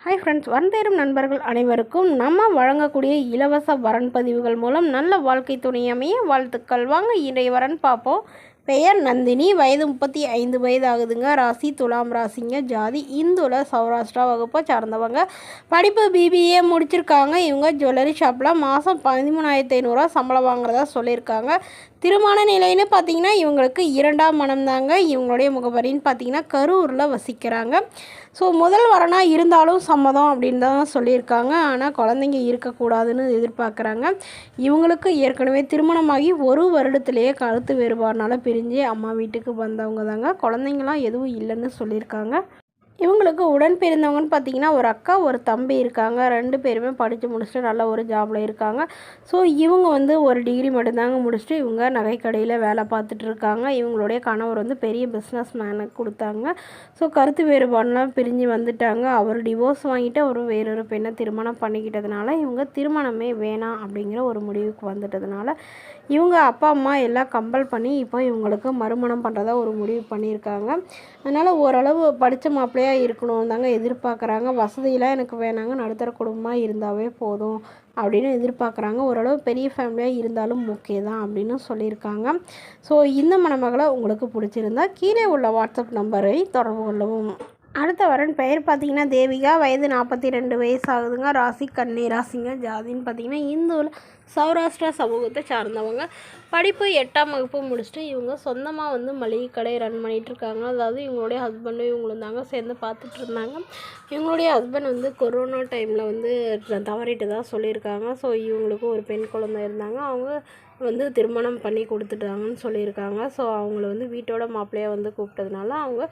Hi friends, வரந்தேறும் நண்பர்கள் அனைவருக்கும் நம்ம வழங்கக்கூடிய இலவச வரன் பதிவுகள் மூலம் நல்ல வாழ்க்கை துணை அமைய வாழ்த்துக்கள். வாங்க இன்றைய வரன் பார்ப்போம். பெயர் நந்தினி, வயது 35 வயது ஆகுதுங்க. ராசி துலாம் ராசிங்க. ஜாதி இந்துல சௌராஷ்டிரா வகுப்பை சார்ந்தவங்க. படிப்பு பிபிஏ முடிச்சிருக்காங்க. இவங்க ஜுவல்லரி ஷாப்பில் மாதம் 13,500 சம்பளம் வாங்குறதா சொல்லியிருக்காங்க. திருமண நிலைன்னு பார்த்தீங்கன்னா இவங்களுக்கு 2ஆம் மனம் தாங்க. இவங்களுடைய முகவரின்னு பார்த்தீங்கன்னா கரூரில் வசிக்கிறாங்க. ஸோ முதல் வரனாக இருந்தாலும் சம்மதம் அப்படின்னு தான் சொல்லியிருக்காங்க. ஆனால் குழந்தைங்க இருக்கக்கூடாதுன்னு எதிர்பார்க்குறாங்க. இவங்களுக்கு ஏற்கனவே திருமணமாகி 1 வருடத்திலேயே கருத்து வேறுபாடுனால பிரிஞ்சு அம்மா வீட்டுக்கு வந்தவங்க தாங்க. குழந்தைங்களாம் எதுவும் இல்லைன்னு சொல்லியிருக்காங்க. இவங்களுக்கு உடன் பிறந்தவங்கன்னு பார்த்தீங்கன்னா ஒரு அக்கா ஒரு தம்பி இருக்காங்க. 2 பேருமே படித்து முடிச்சுட்டு நல்ல ஒரு ஜாபில் இருக்காங்க. ஸோ இவங்க ஒரு டிகிரி மட்டும்தாங்க முடிச்சுட்டு இவங்க நகைக்கடையில் வேலை பார்த்துட்டு இருக்காங்க. இவங்களுடைய கணவர் பெரிய பிஸ்னஸ் மேனுக்கு கொடுத்தாங்க. ஸோ கருத்து வேறுபாடுலாம் பிரிஞ்சு வந்துட்டாங்க. அவர் டிவோர்ஸ் வாங்கிட்டு அவர் வேறொரு பெண்ணை திருமணம் பண்ணிக்கிட்டதுனால இவங்க திருமணமே வேணாம் அப்படிங்கிற ஒரு முடிவுக்கு வந்துட்டதுனால இவங்க அப்பா அம்மா எல்லாம் கம்பல் பண்ணி இப்போ இவங்களுக்கு மறுமணம் பண்ணுறதா ஒரு முடிவு பண்ணியிருக்காங்க. அதனால் ஓரளவு படித்த மாப்பிள்ளையாக இருக்கணும் தாங்க எதிர்பார்க்குறாங்க. வசதியெலாம் எனக்கு வேணாங்க, நடுத்தர குடும்பமாக இருந்தாவே போதும் அப்படின்னு எதிர்பார்க்குறாங்க. ஓரளவு பெரிய ஃபேமிலியாக இருந்தாலும் ஓகே தான் அப்படின்னு சொல்லியிருக்காங்க. ஸோ இந்த மணமகளை உங்களுக்கு பிடிச்சிருந்தா கீழே உள்ள வாட்ஸ்அப் நம்பரை தொடர்பு கொள்ளவும். அடுத்த வரன் பெயர் பார்த்தீங்கன்னா தேவிகா, வயது 42 வயசு ஆகுதுங்க. ராசி கன்னி ராசிங்க. ஜாதின்னு பார்த்தீங்கன்னா இந்துவில் சௌராஷ்டிரா சமூகத்தை சார்ந்தவங்க. படிப்பு 8ஆம் வகுப்பு முடிச்சுட்டு இவங்க சொந்தமாக மளிகை கடை ரன் பண்ணிகிட்ருக்காங்க. அதாவது இவங்களுடைய ஹஸ்பண்டும் இவங்களும் தாங்க சேர்ந்து பார்த்துட்டு இருந்தாங்க. இவங்களுடைய ஹஸ்பண்ட் கொரோனா டைமில் தவறிட்டு தான் சொல்லியிருக்காங்க. ஸோ இவங்களுக்கு ஒரு பெண் குழந்தை இருந்தாங்க. அவங்க திருமணம் பண்ணி கொடுத்துட்டாங்கன்னு சொல்லியிருக்காங்க. ஸோ அவங்கள வீட்டோட மாப்பிள்ளையாக கூப்பிட்டதுனால அவங்க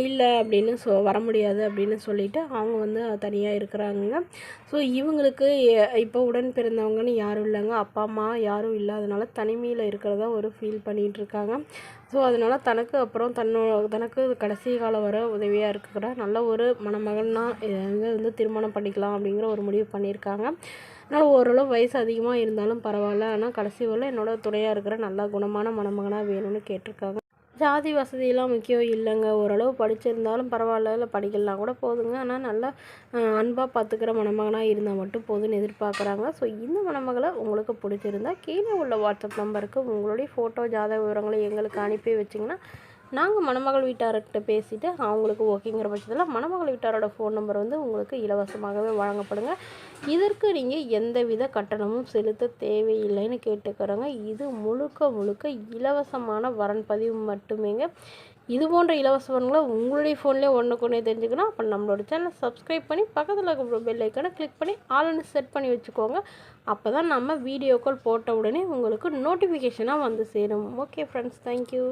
இல்லை அப்படின்னு வர முடியாது அப்படின்னு சொல்லிவிட்டு அவங்க தனியாக இருக்கிறாங்க. ஸோ இவங்களுக்கு இப்போ உடன் பிறந்தவங்கன்னு யாரும் இல்லைங்க. அப்பா அம்மா யாரும் இல்லாதனால தனிமையில் இருக்கிறதா ஒரு ஃபீல் பண்ணிகிட்ருக்காங்க. ஸோ அதனால் தனக்கு கடைசி காலம் வர உதவியாக இருக்கிற நல்ல ஒரு மணமகனாக திருமணம் பண்ணிக்கலாம் அப்படிங்கிற ஒரு முடிவு பண்ணியிருக்காங்க. அதனால் ஓரளவு வயசு அதிகமாக இருந்தாலும் பரவாயில்ல, ஆனால் கடைசி வரல என்னோட துணையாக இருக்கிற நல்ல குணமான மணமகனாக வேணும்னு கேட்டிருக்காங்க. ஜாதி வசதியெல்லாம் முக்கியம் இல்லைங்க. ஓரளவு படிச்சிருந்தாலும் பரவாயில்ல, இல்லை படிக்கலாம் கூட போதுங்க. ஆனால் நல்லா அன்பாக பார்த்துக்கிற மணமகனாக இருந்தால் மட்டும் போதும்னு எதிர்பார்க்குறாங்க. ஸோ இந்த மணமகளை உங்களுக்கு பிடிச்சிருந்தா கீழே உள்ள வாட்ஸ்அப் நம்பருக்கு உங்களுடைய ஃபோட்டோ ஜாதக விவரங்களை எங்களுக்கு அனுப்பி வச்சிங்கன்னா நாங்கள் மணமகள் வீட்டார்கிட்ட பேசிவிட்டு அவங்களுக்கு ஓகேங்கிற பட்சத்தில் மணமகள் வீட்டாரோட ஃபோன் நம்பர் உங்களுக்கு இலவசமாகவே வழங்கப்படுங்க. இதற்கு நீங்கள் எந்தவித கட்டணமும் செலுத்த தேவையில்லைன்னு கேட்டுக்கிறோங்க. இது முழுக்க இலவசமான வரன் பதிவு மட்டுமேங்க. இது போன்ற இலவச வரன்களை உங்களுடைய ஃபோன்லேயே ஒன்றுக்கு தெரிஞ்சுக்கணும். அப்போ நம்மளோட சேனலை சப்ஸ்கிரைப் பண்ணி பக்கத்தில் இருக்கிற பெல் ஐக்கானை கிளிக் பண்ணி ஆல்னு செட் பண்ணி வச்சுக்கோங்க. அப்போ தான் நம்ம வீடியோக்கள் போட்ட உடனே உங்களுக்கு நோட்டிஃபிகேஷனாக சேரும். Okay friends, thank you.